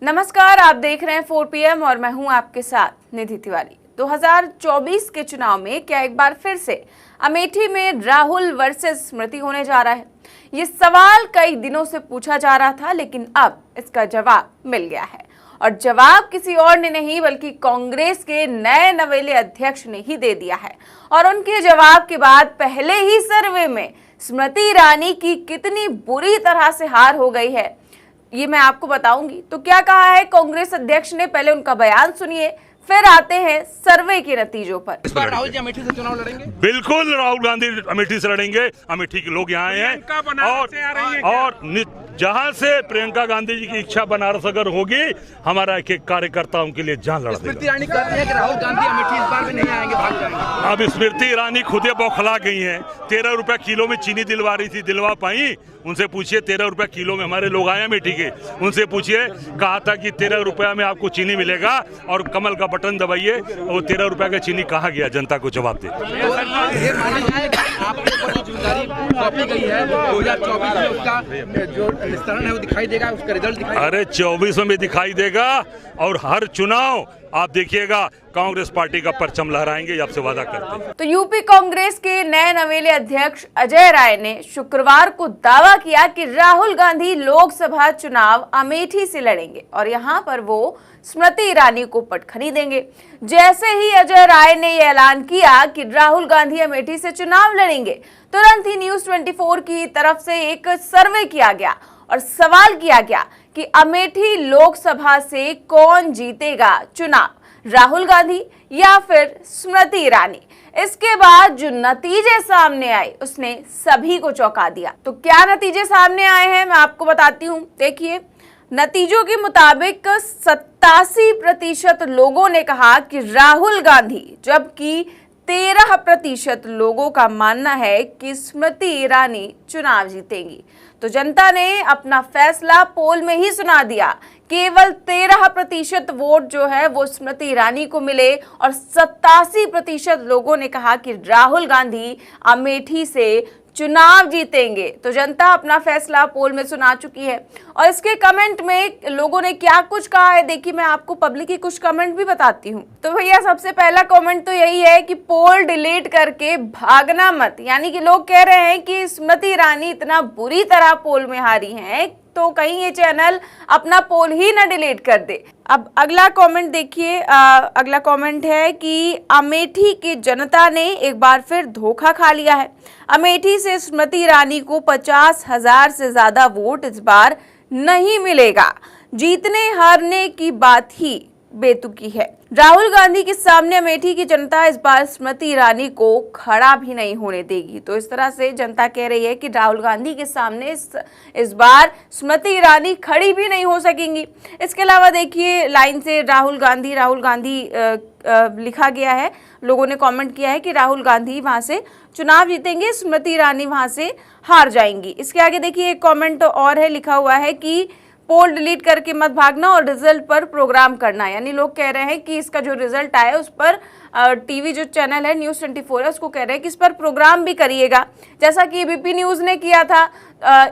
नमस्कार, आप देख रहे हैं 4 PM और मैं हूं आपके साथ निधि तिवारी। 2024 के चुनाव में क्या एक बार फिर से अमेठी में राहुल वर्सेस स्मृति होने जा रहा है? ये सवाल कई दिनों से पूछा जा रहा था, लेकिन अब इसका जवाब मिल गया है। और जवाब किसी और ने नहीं बल्कि कांग्रेस के नए नवेले अध्यक्ष ने ही दे दिया है। और उनके जवाब के बाद पहले ही सर्वे में स्मृति ईरानी की कितनी बुरी तरह से हार हो गई है, ये मैं आपको बताऊंगी। तो क्या कहा है कांग्रेस अध्यक्ष ने, पहले उनका बयान सुनिए, फिर आते हैं सर्वे के नतीजों पर। इस बार राहुल जी अमेठी से चुनाव लड़ेंगे? बिल्कुल राहुल गांधी अमेठी से लड़ेंगे। अमेठी के लोग यहाँ आए हैं और जहाँ से प्रियंका गांधी जी की इच्छा बनारस अगर होगी, हमारा एक एक कार्यकर्ता उनके लिए जान लड़ा देगा। स्मृति ईरानी कहती है कि राहुल गांधी अमेठी इस बार भी नहीं आएंगे, भाग जाएंगे। अब स्मृति ईरानी खुद बौखला गई हैं। 13 रुपए किलो में चीनी दिलवा रही थी, दिलवा पाई? उनसे पूछिए, 13 रुपए किलो में हमारे लोग आए अमेठी के, उनसे पूछिए। कहा था कि 13 रुपया में आपको चीनी मिलेगा और कमल का बटन दबाइए, और 13 रुपए का चीनी कहाँ गया? जनता को जवाब दे। ये माना जाए कि आपके ऊपर जो जिम्मेदारी सौंपी गई है 2024 में, उसका जो निस्तारण है वो दिखाई देगा, उसका रिजल्ट दिखाई देगा। अरे 24 में भी दिखाई देगा, और हर चुनाव आप देखिएगा कांग्रेस पार्टी का परचम लहराएंगे, आपसे वादा करते हैं। तो यूपी कांग्रेस के नए नवेले अध्यक्ष अजय राय ने शुक्रवार को दावा किया कि राहुल गांधी लोकसभा चुनाव अमेठी से लड़ेंगे और यहां पर वो स्मृति ईरानी को पटखनी देंगे। जैसे ही अजय राय ने यह ऐलान किया कि राहुल गांधी अमेठी से चुनाव लड़ेंगे, तुरंत ही न्यूज 24 की तरफ से एक सर्वे किया गया और सवाल किया गया कि अमेठी लोकसभा से कौन जीतेगा चुनाव, राहुल गांधी या फिर स्मृति ईरानी। इसके बाद जो नतीजे सामने आए उसने सभी को चौंका दिया। तो क्या नतीजे सामने आए हैं मैं आपको बताती हूँ। देखिए, नतीजों के मुताबिक 87% लोगों ने कहा कि राहुल गांधी, जबकि 13% लोगों का मानना है कि स्मृति ईरानी चुनाव जीतेंगी। तो जनता ने अपना फैसला पोल में ही सुना दिया। केवल 13% वोट जो है वो स्मृति ईरानी को मिले और 87% लोगों ने कहा कि राहुल गांधी अमेठी से चुनाव जीतेंगे। तो जनता अपना फैसला पोल में सुना चुकी है। और इसके कमेंट में लोगों ने क्या कुछ कहा है, देखिए मैं आपको पब्लिक की कुछ कमेंट भी बताती हूँ। तो भैया सबसे पहला कमेंट तो यही है कि पोल डिलीट करके भागना मत। यानी कि लोग कह रहे हैं कि स्मृति ईरानी इतना बुरी तरह पोल में हारी हैं, तो कहीं ये चैनल अपना पोल ही ना डिलीट कर दे। अब अगला कमेंट देखिए, अगला कमेंट है कि अमेठी की जनता ने एक बार फिर धोखा खा लिया है। अमेठी से स्मृति ईरानी को 50,000 से ज्यादा वोट इस बार नहीं मिलेगा। जीतने हारने की बात ही बेतुकी है। राहुल गांधी के सामने अमेठी की जनता इस बार स्मृति ईरानी को खड़ा भी नहीं होने देगी। तो इस तरह से जनता कह रही है कि राहुल गांधी के सामने इस बार स्मृति ईरानी खड़ी भी नहीं हो सकेंगी। इसके अलावा देखिए, लाइन से राहुल गांधी लिखा गया है। लोगों ने कमेंट किया है कि राहुल गांधी वहां से चुनाव जीतेंगे, स्मृति ईरानी वहां से हार जाएंगी। इसके आगे देखिए एक कमेंट और है, लिखा हुआ है कि पोल डिलीट करके मत भागना और रिजल्ट पर प्रोग्राम करना। यानी लोग कह रहे हैं कि इसका जो रिजल्ट आया उस पर टीवी जो चैनल है न्यूज़ 24 है उसको कह रहे हैं कि इस पर प्रोग्राम भी करिएगा, जैसा कि एबीपी न्यूज़ ने किया था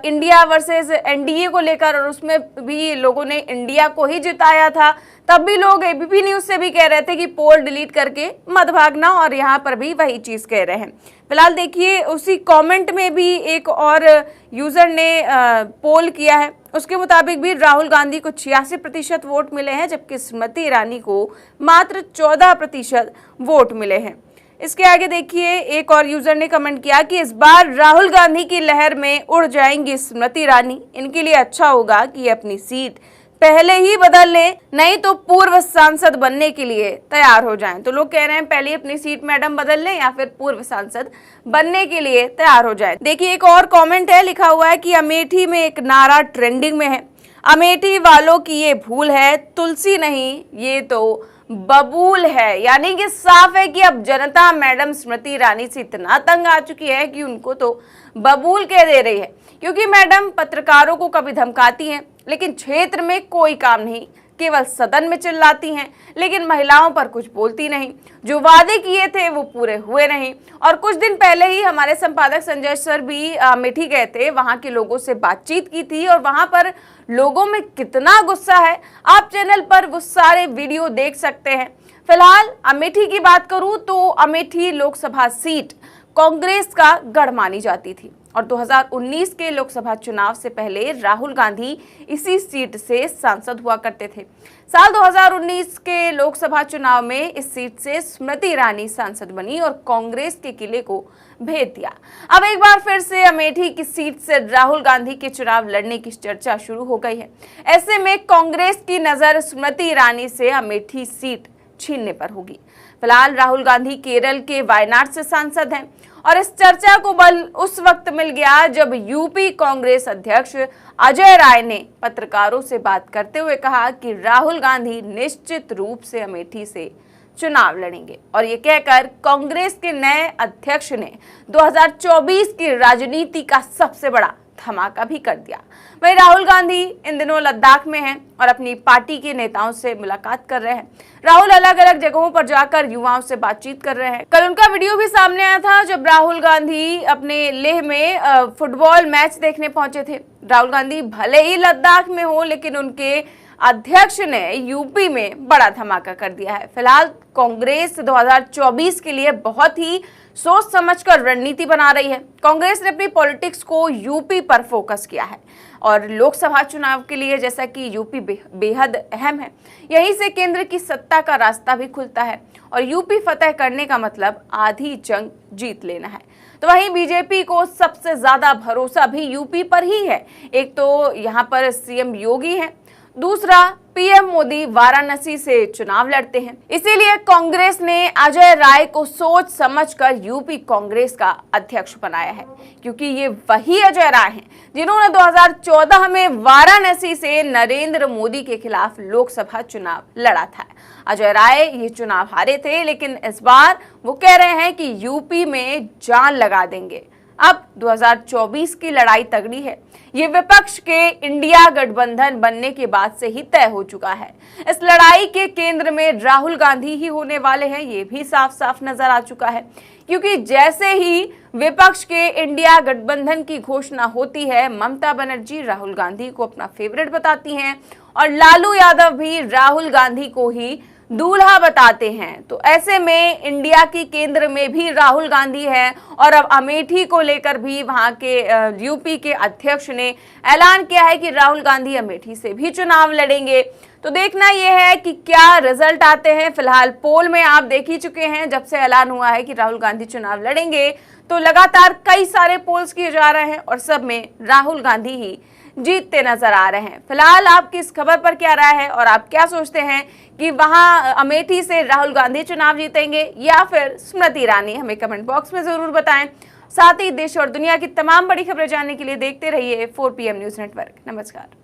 इंडिया वर्सेस एनडीए को लेकर, और उसमें भी लोगों ने इंडिया को ही जिताया था। तब भी लोग एबीपी न्यूज़ से भी कह रहे थे कि पोल डिलीट करके मत भागना, और यहाँ पर भी वही चीज़ कह रहे हैं। फिलहाल देखिए उसी कमेंट में भी एक और यूज़र ने पोल किया है। उसके मुताबिक भी राहुल गांधी को 86% वोट मिले हैं, जबकि स्मृति ईरानी को मात्र 14% वोट मिले हैं। इसके आगे देखिए एक और यूजर ने कमेंट किया कि इस बार राहुल गांधी की लहर में उड़ जाएंगी स्मृति ईरानी। इनके लिए अच्छा होगा कि अपनी सीट पहले ही बदल लें, नहीं तो पूर्व सांसद बनने के लिए तैयार हो जाएं। तो लोग कह रहे हैं पहले अपनी सीट मैडम बदल लें या फिर पूर्व सांसद बनने के लिए तैयार हो जाएं। देखिए एक और कमेंट है, लिखा हुआ है कि अमेठी में एक नारा ट्रेंडिंग में है, अमेठी वालों की ये भूल है, तुलसी नहीं ये तो बबूल है। यानी कि साफ है कि अब जनता मैडम स्मृति ईरानी से इतना तंग आ चुकी है कि उनको तो बबूल कह दे रही है, क्योंकि मैडम पत्रकारों को कभी धमकाती हैं लेकिन क्षेत्र में कोई काम नहीं केवल सदन में चिल्लाती हैं, लेकिन महिलाओं पर कुछ बोलती नहीं। जो वादे किए थे वो पूरे हुए नहीं। और कुछ दिन पहले ही हमारे संपादक संजय सर भी अमेठी गए थे, वहां के लोगों से बातचीत की थी और वहां पर लोगों में कितना गुस्सा है आप चैनल पर वो सारे वीडियो देख सकते हैं। फिलहाल अमेठी की बात करूं तो अमेठी लोकसभा सीट कांग्रेस का गढ़ मानी जाती थी और 2019 के लोकसभा चुनाव से पहले राहुल गांधी इसी सीट से सांसद हुआ करते थे। साल 2019 के लोकसभा चुनाव में इस सीट से स्मृति ईरानी सांसद बनी और कांग्रेस के किले को भेद दिया। अब एक बार फिर से अमेठी की सीट से राहुल गांधी के चुनाव लड़ने की चर्चा शुरू हो गई है। ऐसे में कांग्रेस की नजर स्मृति ईरानी से अमेठी सीट छीनने पर होगी। फिलहाल राहुल गांधी केरल के वायनाड से सांसद हैं और इस चर्चा को बल उस वक्त मिल गया जब यूपी कांग्रेस अध्यक्ष अजय राय ने पत्रकारों से बात करते हुए कहा कि राहुल गांधी निश्चित रूप से अमेठी से चुनाव लड़ेंगे और ये कहकर कांग्रेस के नए अध्यक्ष ने 2024 की राजनीति का सबसे बड़ा धमाका भी कर दिया। वहीं राहुल गांधी इन दिनों लद्दाख में हैं और अपनी पार्टी के नेताओं से मुलाकात कर रहे हैं। राहुल अलग अलग जगहों पर जाकर युवाओं से बातचीत कर रहे हैं। कल उनका वीडियो भी सामने आया था जब राहुल गांधी अपने लेह में फुटबॉल मैच देखने पहुंचे थे। राहुल गांधी भले ही लद्दाख में हो, लेकिन उनके अध्यक्ष ने यूपी में बड़ा धमाका कर दिया है। फिलहाल कांग्रेस 2024 के लिए बहुत ही सोच समझकर रणनीति बना रही है। कांग्रेस ने अपनी पॉलिटिक्स को यूपी पर फोकस किया है और लोकसभा चुनाव के लिए जैसा कि यूपी बेहद अहम है, यहीं से केंद्र की सत्ता का रास्ता भी खुलता है और यूपी फतह करने का मतलब आधी जंग जीत लेना है। तो वहीं बीजेपी को सबसे ज्यादा भरोसा भी यूपी पर ही है। एक तो यहाँ पर सीएम योगी हैं, दूसरा पीएम मोदी वाराणसी से चुनाव लड़ते हैं। इसीलिए कांग्रेस ने अजय राय को सोच समझकर यूपी कांग्रेस का अध्यक्ष बनाया है, क्योंकि ये वही अजय राय हैं जिन्होंने 2014 में वाराणसी से नरेंद्र मोदी के खिलाफ लोकसभा चुनाव लड़ा था। अजय राय ये चुनाव हारे थे, लेकिन इस बार वो कह रहे हैं कि यूपी में जान लगा देंगे। अब 2024 की लड़ाई तगड़ी है। ये विपक्ष के इंडिया गठबंधन बनने के बाद से ही तय हो चुका है। इस लड़ाई के केंद्र में राहुल गांधी ही होने वाले हैं, ये भी साफ साफ नजर आ चुका है, क्योंकि जैसे ही विपक्ष के इंडिया गठबंधन की घोषणा होती है, ममता बनर्जी राहुल गांधी को अपना फेवरेट बताती हैं और लालू यादव भी राहुल गांधी को ही दूल्हा बताते हैं। तो ऐसे में इंडिया की केंद्र में भी राहुल गांधी है और अब अमेठी को लेकर भी वहां के यूपी के अध्यक्ष ने ऐलान किया है कि राहुल गांधी अमेठी से भी चुनाव लड़ेंगे। तो देखना यह है कि क्या रिजल्ट आते हैं। फिलहाल पोल में आप देख ही चुके हैं, जब से ऐलान हुआ है कि राहुल गांधी चुनाव लड़ेंगे तो लगातार कई सारे पोल्स किए जा रहे हैं और सब में राहुल गांधी ही जीतते नजर आ रहे हैं। फिलहाल आपकी इस खबर पर क्या राय है और आप क्या सोचते हैं कि वहां अमेठी से राहुल गांधी चुनाव जीतेंगे या फिर स्मृति ईरानी? हमें कमेंट बॉक्स में जरूर बताएं। साथ ही देश और दुनिया की तमाम बड़ी खबरें जानने के लिए देखते रहिए 4PM न्यूज नेटवर्क। नमस्कार।